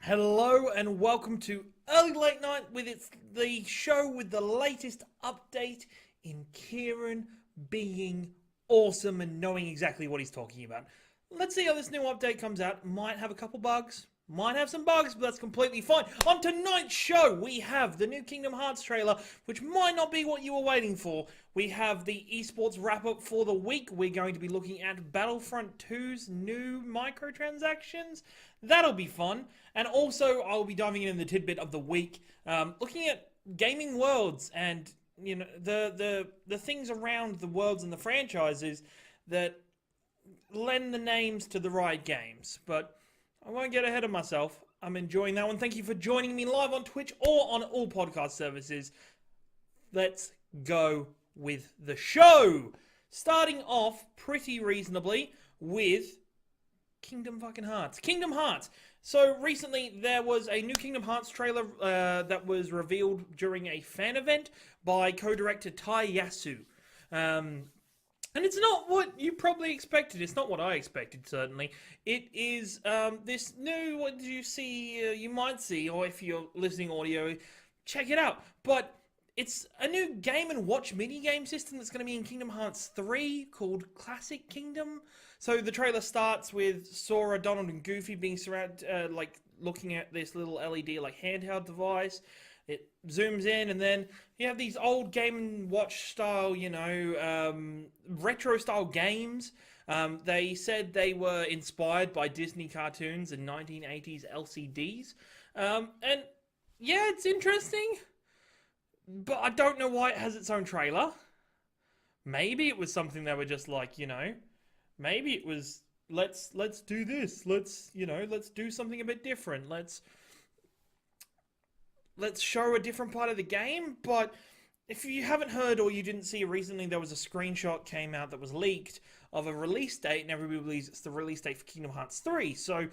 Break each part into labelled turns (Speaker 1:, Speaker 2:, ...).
Speaker 1: Hello and welcome to Early Late Night with the show with the latest update in Ciaran being awesome and knowing exactly what he's talking about. Let's see how this new update comes out. Might have a couple bugs, might have some bugs, but that's completely fine. On tonight's show, we have the new Kingdom Hearts trailer, which might not be what you were waiting for. We have the eSports wrap-up for the week. We're going to be looking at Battlefront 2's new microtransactions. That'll be fun. And also, I'll be diving in the tidbit of the week, looking at gaming worlds and the things around the worlds and the franchises that lend the names to the right games. But I won't get ahead of myself. I'm enjoying that one. Thank you for joining me live on Twitch or on all podcast services. Let's go with the show. Starting off pretty reasonably with Kingdom fucking Hearts. Kingdom Hearts. So recently there was a new Kingdom Hearts trailer that was revealed during a fan event by co-director Tai Yasu. And it's not what you probably expected. It's not what I expected, certainly. It is this new, what did you see, you might see, or if you're listening audio, check it out. But it's a new game and watch minigame system that's going to be in Kingdom Hearts 3 called Classic Kingdom. So the trailer starts with Sora, Donald, and Goofy being surrounded, looking at this little LED, handheld device. It zooms in, and then you have these old Game & Watch style, retro-style games. They said they were inspired by Disney cartoons and 1980s LCDs. And, yeah, it's interesting, but I don't know why it has its own trailer. Maybe it was something they were just maybe it was, let's do this. Let's do something a bit different. Let's show a different part of the game. But if you haven't heard or you didn't see recently, there was a screenshot came out that was leaked of a release date, and everybody believes it's the release date for Kingdom Hearts 3. So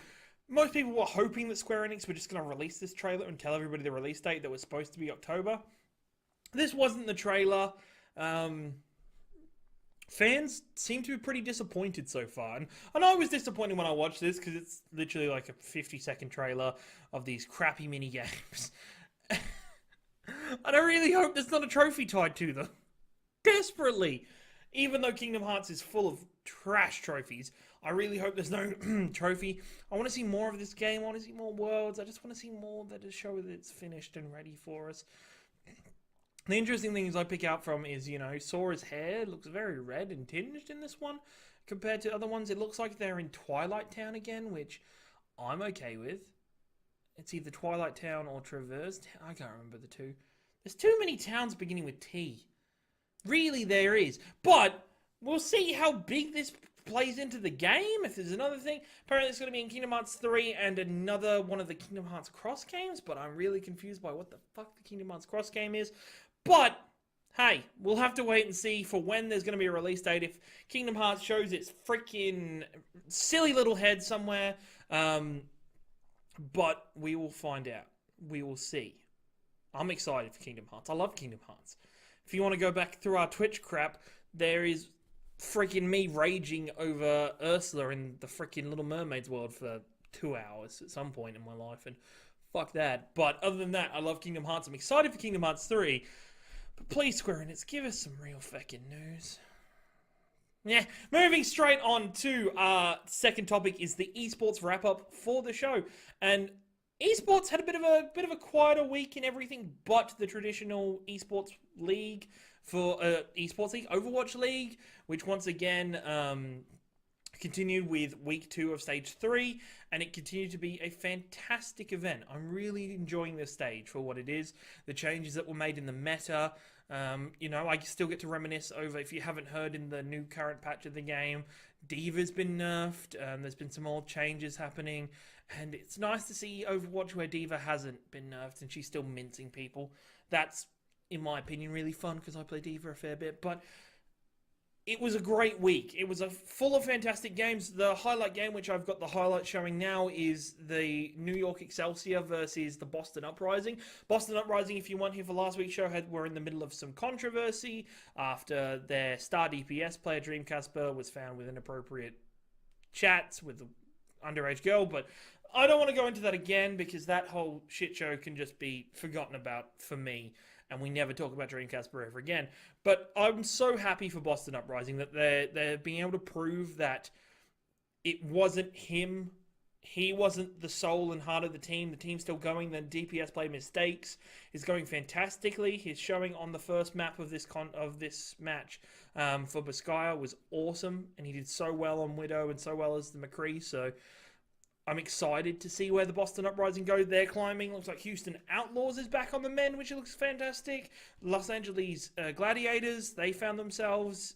Speaker 1: most people were hoping that Square Enix were just going to release this trailer and tell everybody the release date that was supposed to be October. This wasn't the trailer. Fans seem to be pretty disappointed so far. And I know I was disappointed when I watched this because it's literally like a 50-second trailer of these crappy mini games. And I really hope there's not a trophy tied to them. Desperately. Even though Kingdom Hearts is full of trash trophies, I really hope there's no trophy. I want to see more of this game. I want to see more worlds. I just want to see more that just show that it's finished and ready for us. The interesting things I pick out from is, Sora's hair looks very red and tinged in this one. Compared to other ones, it looks like they're in Twilight Town again, which I'm okay with. It's either Twilight Town or Traverse Town. I can't remember the two. There's too many towns beginning with T. Really, there is. But we'll see how big this plays into the game. If there's another thing. Apparently, it's going to be in Kingdom Hearts 3 and another one of the Kingdom Hearts Cross games. But I'm really confused by what the fuck the Kingdom Hearts Cross game is. But, hey, we'll have to wait and see for when there's going to be a release date. If Kingdom Hearts shows its freaking silly little head somewhere. But we will find out. We will see. I'm excited for Kingdom Hearts. I love Kingdom Hearts. If you want to go back through our Twitch crap, there is freaking me raging over Ursula in the freaking Little Mermaid's world for 2 hours at some point in my life. And fuck that. But other than that, I love Kingdom Hearts. I'm excited for Kingdom Hearts 3. But please, Square Enix, give us some real fucking news. Yeah, moving straight on to our second topic is the esports wrap up for the show, and esports had a bit of a quieter week in everything but the traditional esports league for esports league, Overwatch League, which once again continued with week 2 of stage 3, and it continued to be a fantastic event. I'm really enjoying this stage for what it is, the changes that were made in the meta. I still get to reminisce over, if you haven't heard, in the new current patch of the game, D.Va's been nerfed, there's been some more changes happening, and it's nice to see Overwatch where D.Va hasn't been nerfed and she's still mincing people. That's, in my opinion, really fun because I play D.Va a fair bit, but it was a great week. It was full of fantastic games. The highlight game, which I've got the highlight showing now, is the New York Excelsior versus the Boston Uprising. Boston Uprising, if you weren't here for last week's show, were in the middle of some controversy after their star DPS player, Dreamcasper, was found with inappropriate chats with the underage girl. But I don't want to go into that again because that whole shit show can just be forgotten about for me, and we never talk about Dreamcast forever again. But I'm so happy for Boston Uprising that they're being able to prove that it wasn't him. He wasn't the soul and heart of the team. The team's still going. The DPS play mistakes is going fantastically. His showing on the first map of this match for Biscaya was awesome, and he did so well on Widow and so well as the McCree. So I'm excited to see where the Boston Uprising go. They're climbing. Looks like Houston Outlaws is back on the men, which looks fantastic. Los Angeles Gladiators, they found themselves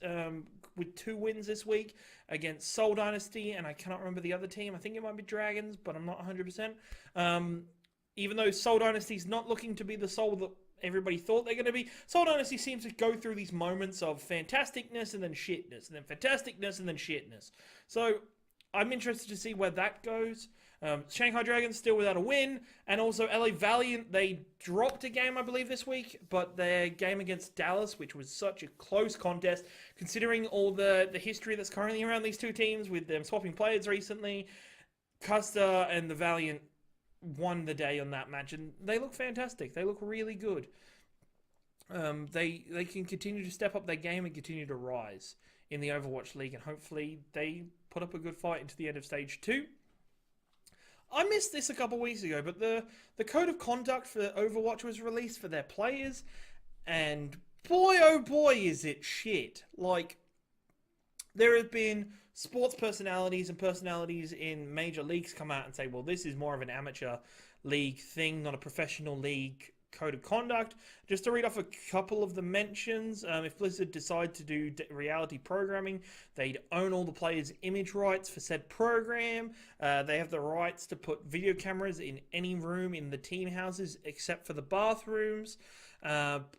Speaker 1: with 2 wins this week against Seoul Dynasty, and I cannot remember the other team. I think it might be Dragons, but I'm not 100%. Even though Seoul Dynasty's not looking to be the Seoul that everybody thought they're going to be, Seoul Dynasty seems to go through these moments of fantasticness and then shitness, and then fantasticness and then shitness. So I'm interested to see where that goes. Shanghai Dragons still without a win, and also LA Valiant, they dropped a game, I believe, this week, but their game against Dallas, which was such a close contest, considering all the history that's currently around these two teams, with them swapping players recently, Custer and the Valiant won the day on that match, and they look fantastic. They look really good. They can continue to step up their game and continue to rise in the Overwatch League, and hopefully they put up a good fight into the end of Stage 2. I missed this a couple weeks ago, but the code of conduct for Overwatch was released for their players, and boy oh boy is it shit. Like, there have been sports personalities and personalities in major leagues come out and say, well, this is more of an amateur league thing, not a professional league code of conduct. Just to read off a couple of the mentions, if Blizzard decide to do reality programming, they'd own all the players' image rights for said program. They have the rights to put video cameras in any room in the team houses except for the bathrooms.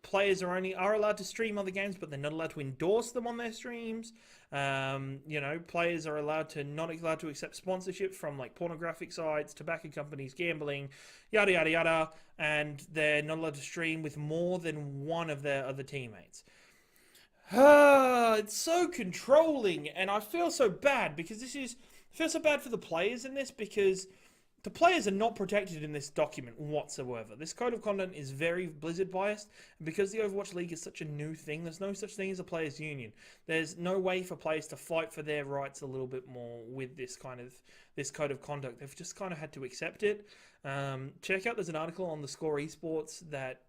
Speaker 1: Players are allowed to stream other games, but they're not allowed to endorse them on their streams. Players are not allowed to accept sponsorship from like pornographic sites, tobacco companies, gambling, yada yada yada, and they're not allowed to stream with more than one of their other teammates. It's so controlling, and I feel so bad because I feel so bad for the players in this because the players are not protected in this document whatsoever. This code of conduct is very Blizzard biased, and because the Overwatch League is such a new thing, there's no such thing as a players' union. There's no way for players to fight for their rights a little bit more with this code of conduct. They've just kind of had to accept it. Check out, there's an article on the Score eSports that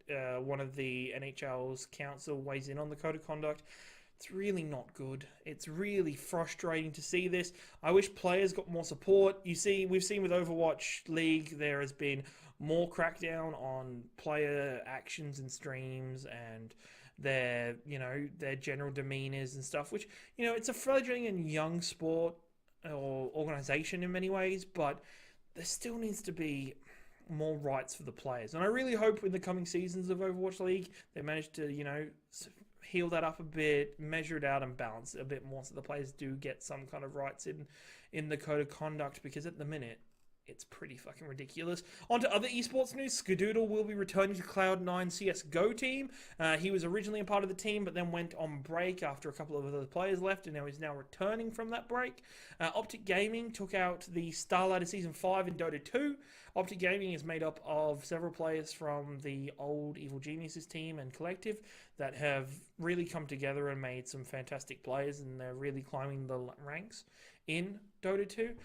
Speaker 1: one of the NHL's council weighs in on the code of conduct. It's really not good. It's really frustrating to see this. I wish players got more support. We've seen with Overwatch League, there has been more crackdown on player actions and streams and their general demeanors and stuff, which, it's a fledgling and young sport or organization in many ways, but there still needs to be more rights for the players. And I really hope in the coming seasons of Overwatch League, they manage to, heal that up a bit, measure it out, and balance it a bit more so the players do get some kind of rights in the code of conduct, because at the minute it's pretty fucking ridiculous. On to other esports news. Skadoodle will be returning to Cloud9 CSGO team. He was originally a part of the team, but then went on break after a couple of other players left, and now he's returning from that break. Optic Gaming took out the Starlighter Season 5 in Dota 2. Optic Gaming is made up of several players from the old Evil Geniuses team and collective that have really come together and made some fantastic players, and they're really climbing the ranks in Dota 2.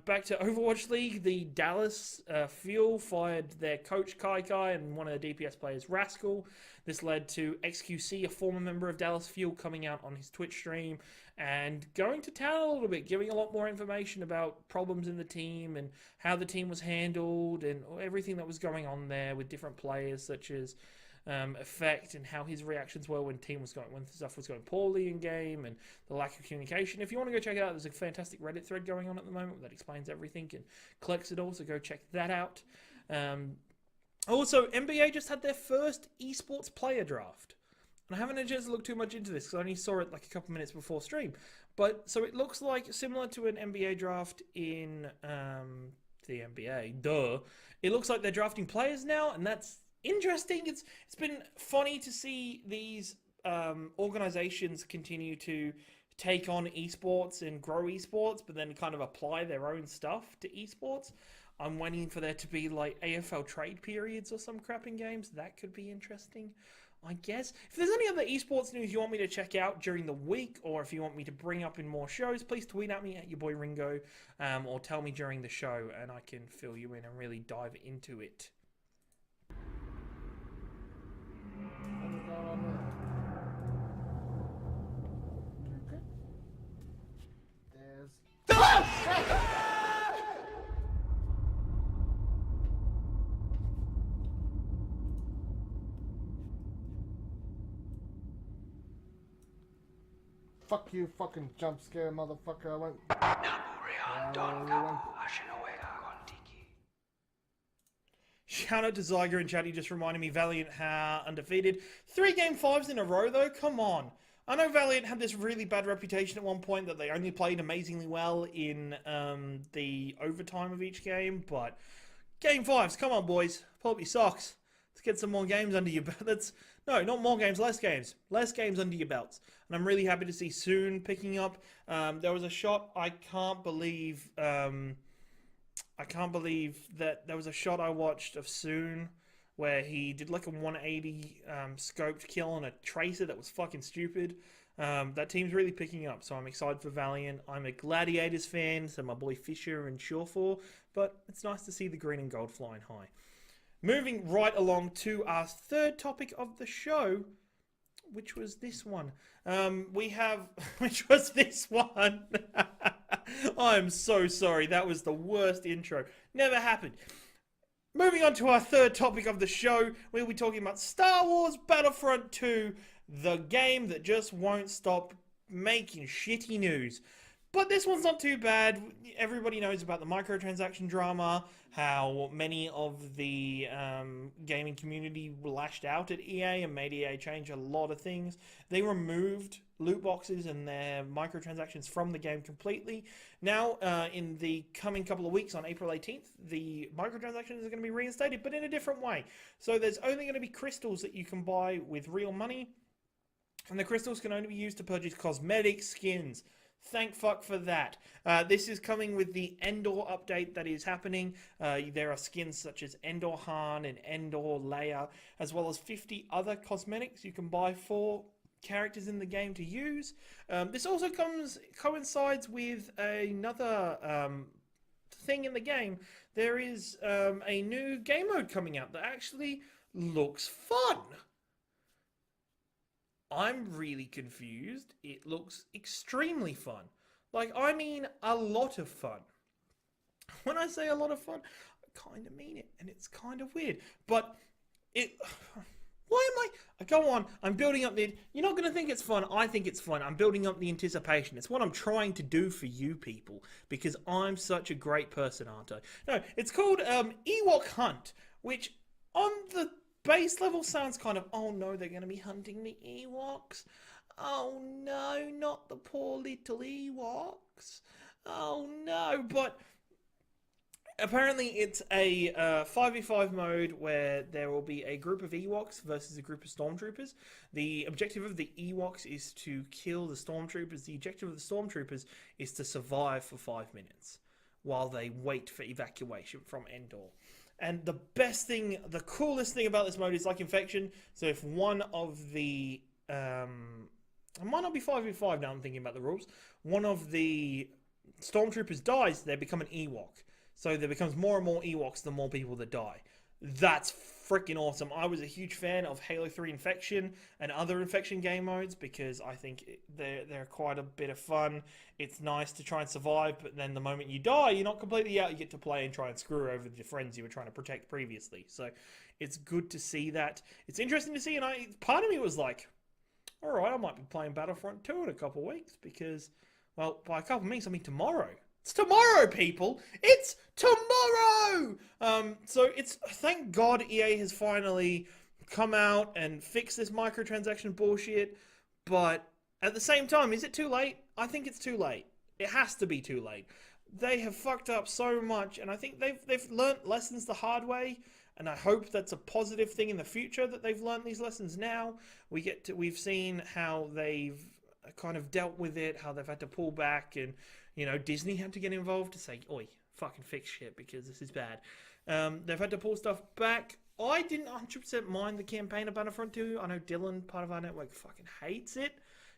Speaker 1: Back to Overwatch League, the Dallas Fuel fired their coach Kai and one of the DPS players Rascal. This led to XQC, a former member of Dallas Fuel, coming out on his Twitch stream and going to town a little bit, giving a lot more information about problems in the team and how the team was handled and everything that was going on there with different players, such as Effect, and how his reactions were when stuff was going poorly in game, and the lack of communication. If you want to go check it out, there's a fantastic Reddit thread going on at the moment that explains everything and collects it all, so go check that out. Also, NBA just had their first esports player draft. And I haven't had a chance to look too much into this because I only saw it like a couple minutes before stream. But so it looks like similar to an NBA draft in the NBA. Duh. It looks like they're drafting players now, and that's interesting. It's been funny to see these organizations continue to take on esports and grow esports, but then kind of apply their own stuff to esports. I'm waiting for there to be like AFL trade periods or some crap in games. That could be interesting, I guess. If there's any other esports news you want me to check out during the week, or if you want me to bring up in more shows, please tweet at me at your boy Ringo, or tell me during the show, and I can fill you in and really dive into it.
Speaker 2: Fuck you, fucking jump scare, motherfucker. I went.
Speaker 1: Shout out to Zyger and Chatty, just reminding me Valiant how undefeated. 3 Game 5s in a row though, come on. I know Valiant had this really bad reputation at one point that they only played amazingly well in the overtime of each game, but Game 5s, come on boys, pull up your socks. Let's get some more games under your belts. No, not more games, less games. Less games under your belts. And I'm really happy to see Soon picking up. There was a shot, I can't believe that there was a shot I watched of Soon where he did like a 180 scoped kill on a tracer that was fucking stupid. That team's really picking up, so I'm excited for Valiant. I'm a Gladiators fan, so my boy Fisher and Surefor, but it's nice to see the green and gold flying high. Moving right along to our third topic of the show, which was this one. Which was this one. I'm so sorry. That was the worst intro. Never happened. Moving on to our third topic of the show, we'll be talking about Star Wars Battlefront 2, the game that just won't stop making shitty news. But this one's not too bad. Everybody knows about the microtransaction drama, how many of the gaming community lashed out at EA and made EA change a lot of things. They removed loot boxes and their microtransactions from the game completely. Now, in the coming couple of weeks on April 18th, the microtransactions are going to be reinstated, but in a different way. So there's only going to be crystals that you can buy with real money, and the crystals can only be used to purchase cosmetic skins. Thank fuck for that. This is coming with the Endor update that is happening. There are skins such as Endor Han and Endor Leia, as well as 50 other cosmetics you can buy for characters in the game to use. This also coincides with another thing in the game. There is a new game mode coming out that actually looks fun. I'm really confused. It looks extremely fun. Like, I mean a lot of fun. When I say a lot of fun, I kind of mean it, and it's kind of weird. But it... Why am I... Go on, I'm building up the... You're not going to think it's fun. I think it's fun. I'm building up the anticipation. It's what I'm trying to do for you people, because I'm such a great person, aren't I? No, it's called Ewok Hunt, which on the base level sounds kind of, oh no, they're going to be hunting the Ewoks. Oh no, not the poor little Ewoks. Oh no, but apparently it's a 5v5 mode where there will be a group of Ewoks versus a group of Stormtroopers. The objective of the Ewoks is to kill the Stormtroopers. The objective of the Stormtroopers is to survive for 5 minutes while they wait for evacuation from Endor. And the best thing, the coolest thing about this mode is like Infection. So if one of the... it might not be 5v5 now I'm thinking about the rules. One of the Stormtroopers dies, they become an Ewok. So there becomes more and more Ewoks the more people that die. That's freaking awesome. I was a huge fan of Halo 3 Infection and other Infection game modes because I think they're quite a bit of fun. It's nice to try and survive, but then the moment you die, you're not completely out. You get to play and try and screw over the friends you were trying to protect previously. So it's good to see that. It's interesting to see, and part of me was like, all right, I might be playing Battlefront 2 in a couple of weeks because, well, by a couple of weeks, I mean tomorrow. It's tomorrow, people! It's tomorrow! So it's, thank God EA has finally come out and fixed this microtransaction bullshit, but at the same time, is it too late? I think it's too late. It has to be too late. They have fucked up so much, and I think they've learnt lessons the hard way, and I hope that's a positive thing in the future that they've learnt these lessons now. We've seen how they've kind of dealt with it, how they've had to pull back, and you know, Disney had to get involved to say, oi, fucking fix shit because this is bad. They've had to pull stuff back. I didn't 100% mind the campaign of Battlefront 2. I know Dylan, part of our network, fucking hates it.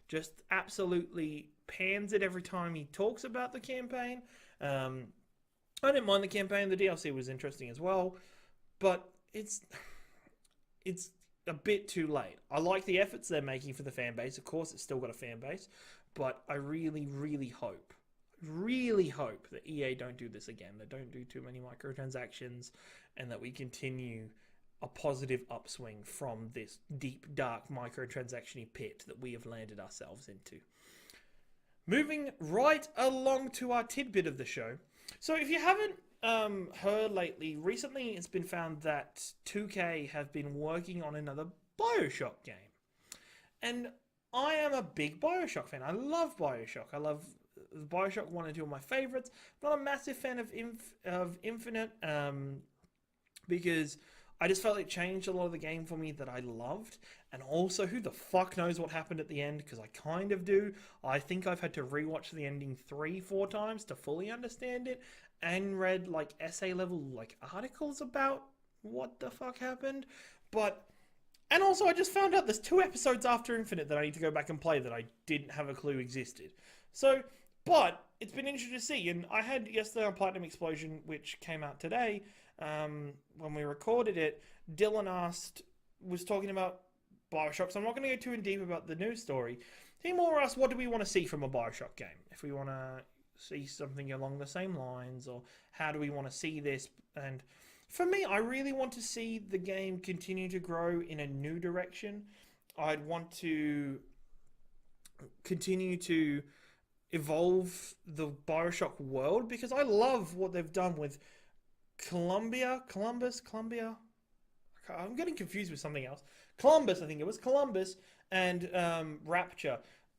Speaker 1: Just absolutely pans it every time he talks about the campaign. I didn't mind the campaign. The DLC was interesting as well. But it's a bit too late. I like the efforts they're making for the fan base. Of course, it's still got a fan base. But I really, really hope that EA don't do this again. They don't do too many microtransactions and that we continue a positive upswing from this deep, dark, microtransaction-y pit that we have landed ourselves into. Moving right along to our tidbit of the show. So if you haven't heard lately, recently it's been found that 2K have been working on another Bioshock game. And I am a big Bioshock fan. I love Bioshock. I love Bioshock 1 and 2 are my favorites. I'm not a massive fan of Infinite because I just felt it changed a lot of the game for me that I loved. And also, who the fuck knows what happened at the end? Because I kind of do. I think I've had to rewatch the ending 3-4 times to fully understand it. And read, like, essay level, like, articles about what the fuck happened. But, and also I just found out there's 2 episodes after Infinite that I need to go back and play that I didn't have a clue existed. So, but, it's been interesting to see. And I had yesterday on Platinum Explosion, which came out today, when we recorded it, Dylan was talking about Bioshock, so I'm not going to go too in deep about the news story. He more asked, what do we want to see from a Bioshock game? If we want to see something along the same lines, or how do we want to see this? And for me, I really want to see the game continue to grow in a new direction. I'd want to continue to evolve the Bioshock world, because I love what they've done with Columbia. I'm getting confused with something else. Columbus, I think it was. Columbus and Rapture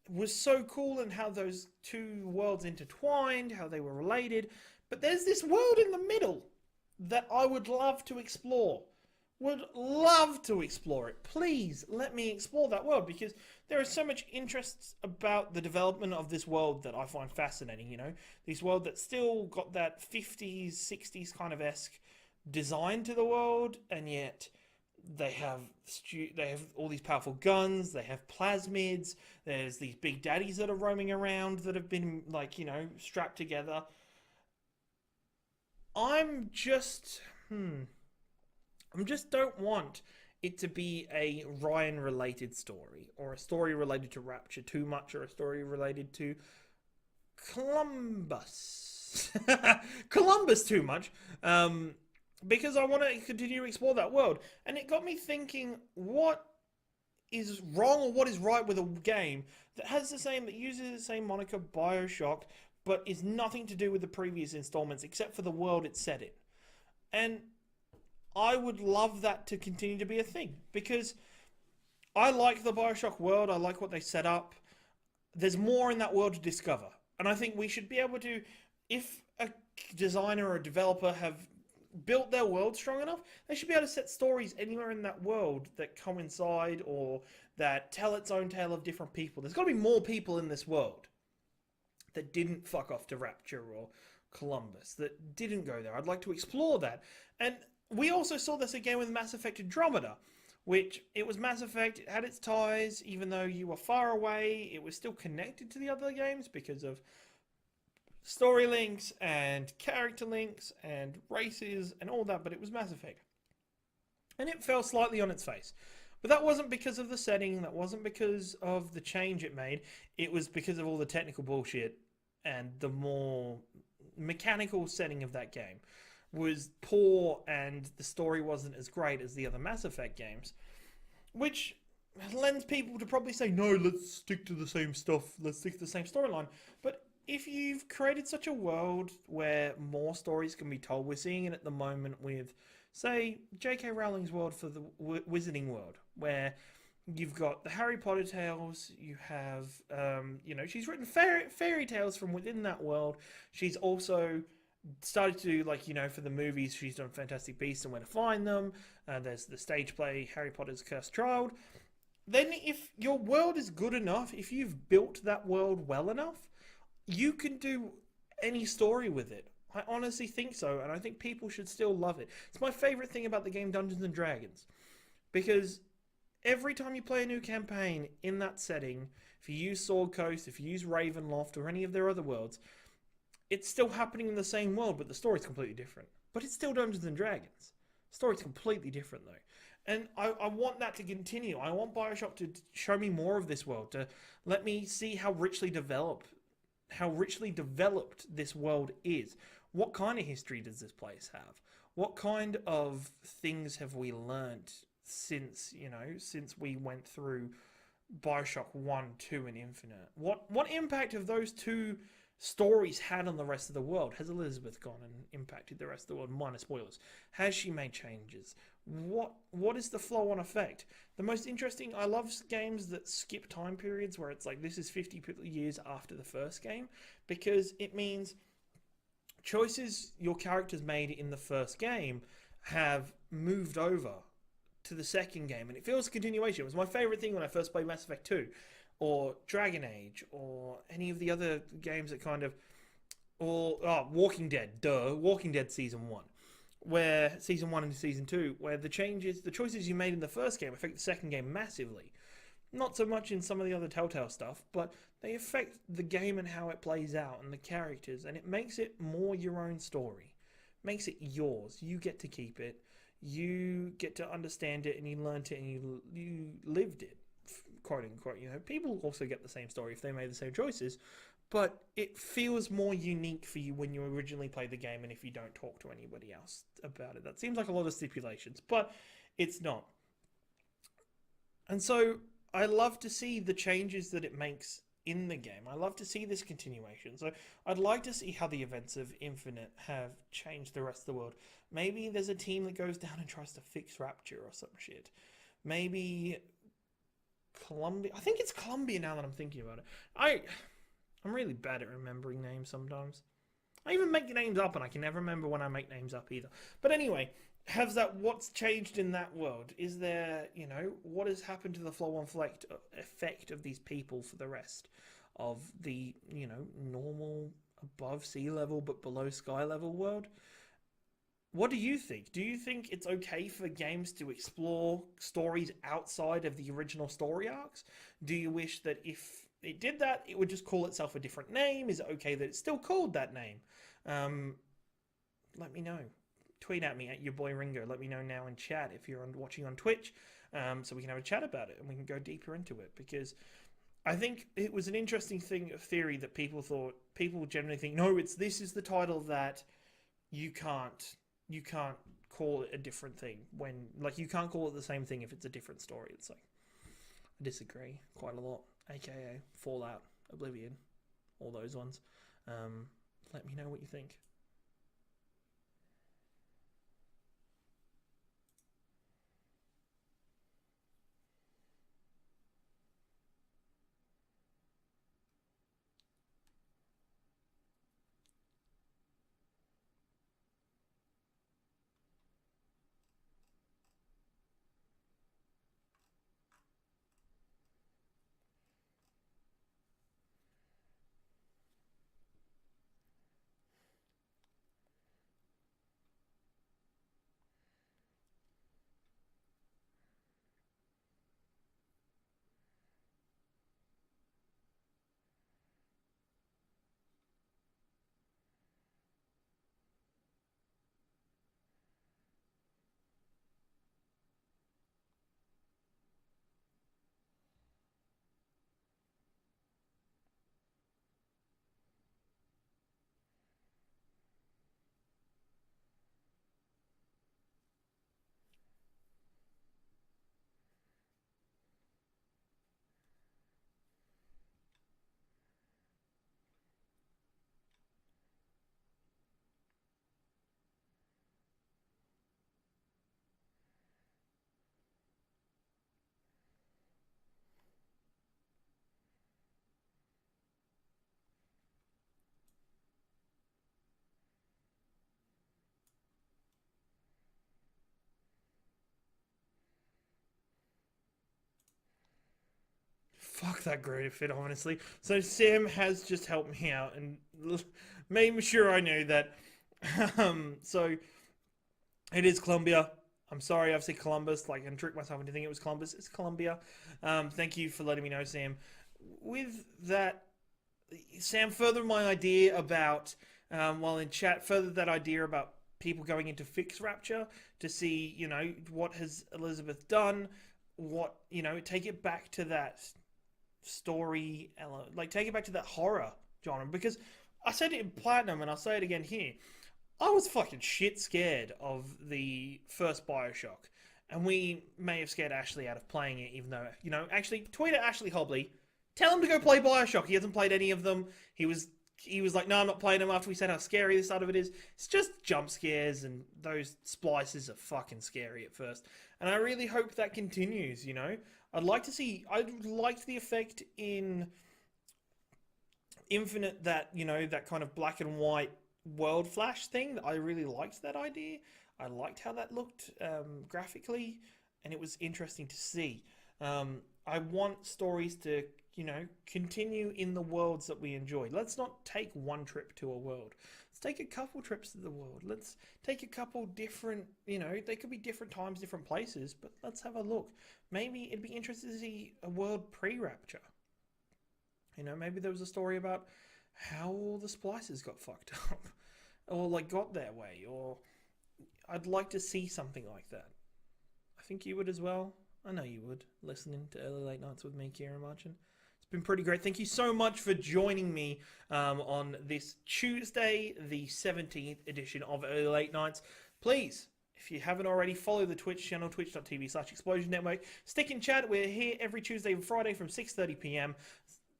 Speaker 1: was so cool, and how those 2 worlds intertwined, how they were related. But there's this world in the middle that I would love to explore. Would love to explore it. Please let me explore that world, because there is so much interest about the development of this world that I find fascinating, you know? This world that's still got that 50s, 60s kind of esque design to the world, and yet they have all these powerful guns, they have plasmids, there's these big daddies that are roaming around that have been, like, you know, strapped together. I'm just don't want it to be a Ryan-related story, or a story related to Rapture too much, or a story related to Columbus. Columbus too much. Because I want to continue to explore that world. And it got me thinking, what is wrong or what is right with a game that uses the same moniker, Bioshock, but is nothing to do with the previous installments except for the world it's set in. And I would love that to continue to be a thing, because I like the Bioshock world. I like what they set up. There's more in that world to discover. And I think we should be able to, if a designer or a developer have built their world strong enough, they should be able to set stories anywhere in that world that coincide or that tell its own tale of different people. There's got to be more people in this world that didn't fuck off to Rapture or Columbus, that didn't go there. I'd like to explore that. And we also saw this again with Mass Effect Andromeda, which it was Mass Effect, it had its ties, even though you were far away, it was still connected to the other games because of story links and character links and races and all that, but it was Mass Effect. And it fell slightly on its face. But that wasn't because of the setting, that wasn't because of the change it made, it was because of all the technical bullshit, and the more mechanical setting of that game was poor, and the story wasn't as great as the other Mass Effect games, which lends people to probably say, no, let's stick to the same stuff, let's stick to the same storyline. But if you've created such a world where more stories can be told, we're seeing it at the moment with, say, J.K. Rowling's world for the Wizarding World, where you've got the Harry Potter tales, you have, she's written fairy tales from within that world. She's also started to do, like, for the movies, she's done Fantastic Beasts and Where to Find Them. There's the stage play, Harry Potter's Cursed Child. Then if your world is good enough, if you've built that world well enough, you can do any story with it. I honestly think so, and I think people should still love it. It's my favorite thing about the game Dungeons and Dragons because every time you play a new campaign in that setting, if you use Sword Coast, if you use Ravenloft, or any of their other worlds, it's still happening in the same world, but the story's completely different. But it's still Dungeons and Dragons. The story's completely different though. And I want that to continue. I want Bioshock to show me more of this world, to let me see how richly developed this world is. What kind of history does this place have? What kind of things have we learned since we went through Bioshock 1, 2, and Infinite? What impact have those two stories had on the rest of the world? Has Elizabeth gone and impacted the rest of the world? Minor spoilers. Has she made changes? What is the flow on effect? The most interesting, I love games that skip time periods where it's like this is 50 years after the first game, because it means choices your characters made in the first game have moved over to the second game, and it feels a continuation. It was my favorite thing when I first played Mass Effect 2 or Dragon Age or any of the other games that kind of, or Walking Dead, Walking Dead season 1, where season 1 and season 2, where the choices you made in the first game affect the second game massively. Not so much in some of the other Telltale stuff, but they affect the game and how it plays out and the characters, and it makes it more your own story. Makes it yours. You get to keep it. You get to understand it, and you learned it, and you lived it, quote unquote. People also get the same story if they made the same choices, but it feels more unique for you when you originally played the game, and if you don't talk to anybody else about it. That seems like a lot of stipulations, but it's not. And so I love to see the changes that it makes in the game. I love to see this continuation. So I'd like to see how the events of Infinite have changed the rest of the world. Maybe there's a team that goes down and tries to fix Rapture or some shit. Maybe Columbia. I think it's Columbia now that I'm thinking about it. I'm really bad at remembering names sometimes. I even make names up and I can never remember when I make names up either. But anyway, what's changed in that world? Is there, what has happened to the flow-on effect of these people for the rest of the, normal above sea level but below sky level world? What do you think? Do you think it's okay for games to explore stories outside of the original story arcs? Do you wish that if it did that, it would just call itself a different name? Is it okay that it's still called that name? Let me know. Tweet at me at your boy Ringo. Let me know now in chat if you're watching on Twitch, so we can have a chat about it and we can go deeper into it, because I think it was an interesting theory that people generally think, no, this is the title that you can't call it a different thing when, like, you can't call it the same thing if it's a different story. It's like, I disagree quite a lot, aka Fallout, Oblivion, all those ones. Let me know what you think. Fuck that great fit, honestly. So Sam has just helped me out and made sure I knew that So it is Columbia. I'm sorry, I've said Columbus, like, and tricked myself into thinking it was Columbus. It's Columbia. Thank you for letting me know, Sam. With that, Sam furthered my idea about, while in chat, furthered that idea about people going into fix Rapture to see, what has Elizabeth done, take it back to that story, like, take it back to that horror genre. Because I said it in Platinum, and I'll say it again here. I was fucking shit scared of the first Bioshock. And we may have scared Ashley out of playing it, even though, actually, tweet at Ashley Hobley. Tell him to go play Bioshock. He hasn't played any of them. He was like, no, I'm not playing them after we said how scary this side of it is. It's just jump scares, and those splices are fucking scary at first. And I really hope that continues, I liked the effect in Infinite that, that kind of black and white world flash thing. I really liked that idea. I liked how that looked graphically, and it was interesting to see. I want stories to, continue in the worlds that we enjoy. Let's not take one trip to a world. Let's take a couple trips to the world. Let's take a couple different, they could be different times, different places, but let's have a look. Maybe it'd be interesting to see a world pre-Rapture. Maybe there was a story about how all the splices got fucked up, or like got their way, or I'd like to see something like that. I think you would as well. I know you would, listening to Early Late Nights with me, Ciaran Marchin. It's been pretty great. Thank you so much for joining me on this Tuesday, the 17th edition of Early Late Nights. Please, if you haven't already, follow the Twitch channel, twitch.tv/Explosion Network. Stick in chat. We're here every Tuesday and Friday from 6:30 p.m.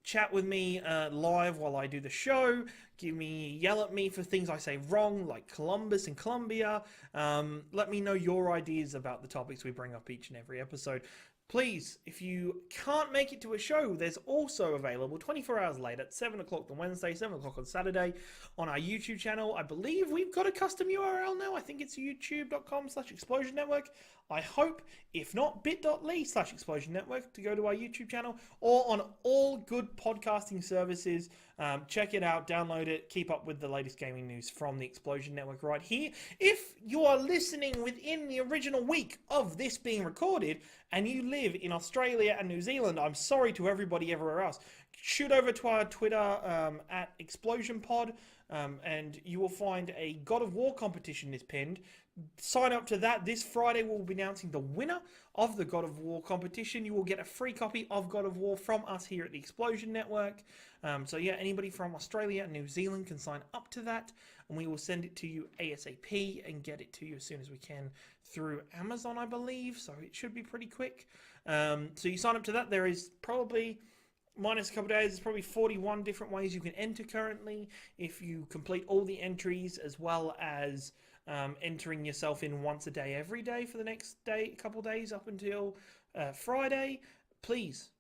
Speaker 1: Chat with me live while I do the show. Yell at me for things I say wrong, like Columbus and Columbia. Let me know your ideas about the topics we bring up each and every episode. Please, if you can't make it to a show, there's also available 24 hours later at 7 o'clock on Wednesday, 7 o'clock on Saturday on our YouTube channel. I believe we've got a custom URL now. I think it's youtube.com/Explosion Network. I hope, if not, bit.ly/Explosion Network to go to our YouTube channel, or on all good podcasting services. Check it out, download it, keep up with the latest gaming news from the Explosion Network right here. If you are listening within the original week of this being recorded, and you live in Australia and New Zealand, I'm sorry to everybody everywhere else. Shoot over to our Twitter at ExplosionPod, and you will find a God of War competition is pinned. Sign up to that. This Friday we'll be announcing the winner of the God of War competition. You will get a free copy of God of War from us here at the Explosion Network. So yeah, anybody from Australia and New Zealand can sign up to that, and we will send it to you ASAP and get it to you as soon as we can through Amazon, I believe. So it should be pretty quick. So you sign up to that. There is probably, minus a couple of days, there's probably 41 different ways you can enter currently. If you complete all the entries, as well as entering yourself in once a day every day for the next couple days up until Friday, please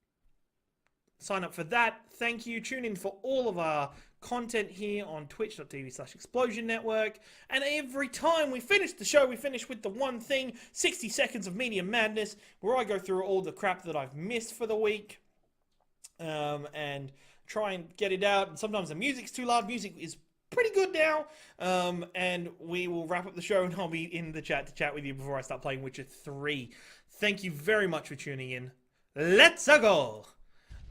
Speaker 1: sign up for that. Thank you. Tune in for all of our content here on twitch.tv/Explosion Network. And every time we finish the show, we finish with the one thing, 60 seconds of media madness, where I go through all the crap that I've missed for the week and try and get it out. And sometimes the music's too loud. Music is pretty good now, and we will wrap up the show, and I'll be in the chat to chat with you before I start playing Witcher 3. Thank you very much for tuning in. Let's go!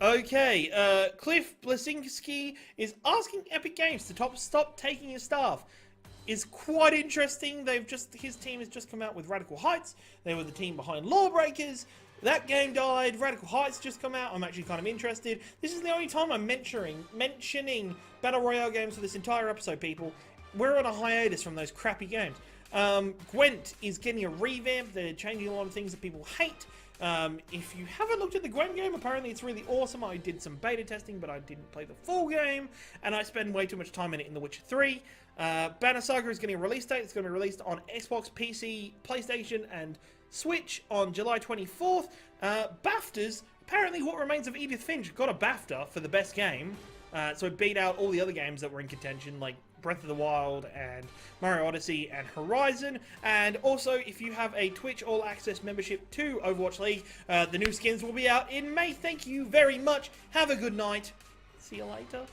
Speaker 1: Okay, Cliff Blasinski is asking Epic Games to stop taking his staff. Is quite interesting. His team has just come out with Radical Heights. They were the team behind Lawbreakers. That game died. Radical Heights just come out. I'm actually kind of interested. This is the only time I'm mentioning Battle Royale games for this entire episode, people. We're on a hiatus from those crappy games. Gwent is getting a revamp. They're changing a lot of things that people hate. If you haven't looked at the Gwent game, apparently it's really awesome. I did some beta testing, but I didn't play the full game, and I spend way too much time in it in The Witcher 3. Banner Saga is getting a release date. It's going to be released on Xbox, PC, PlayStation, and Switch on July 24th. BAFTAs, apparently What Remains of Edith Finch got a BAFTA for the best game. So it beat out all the other games that were in contention, like Breath of the Wild and Mario Odyssey and Horizon. And also, if you have a Twitch All Access membership to Overwatch League, the new skins will be out in May. Thank you very much. Have a good night. See you later.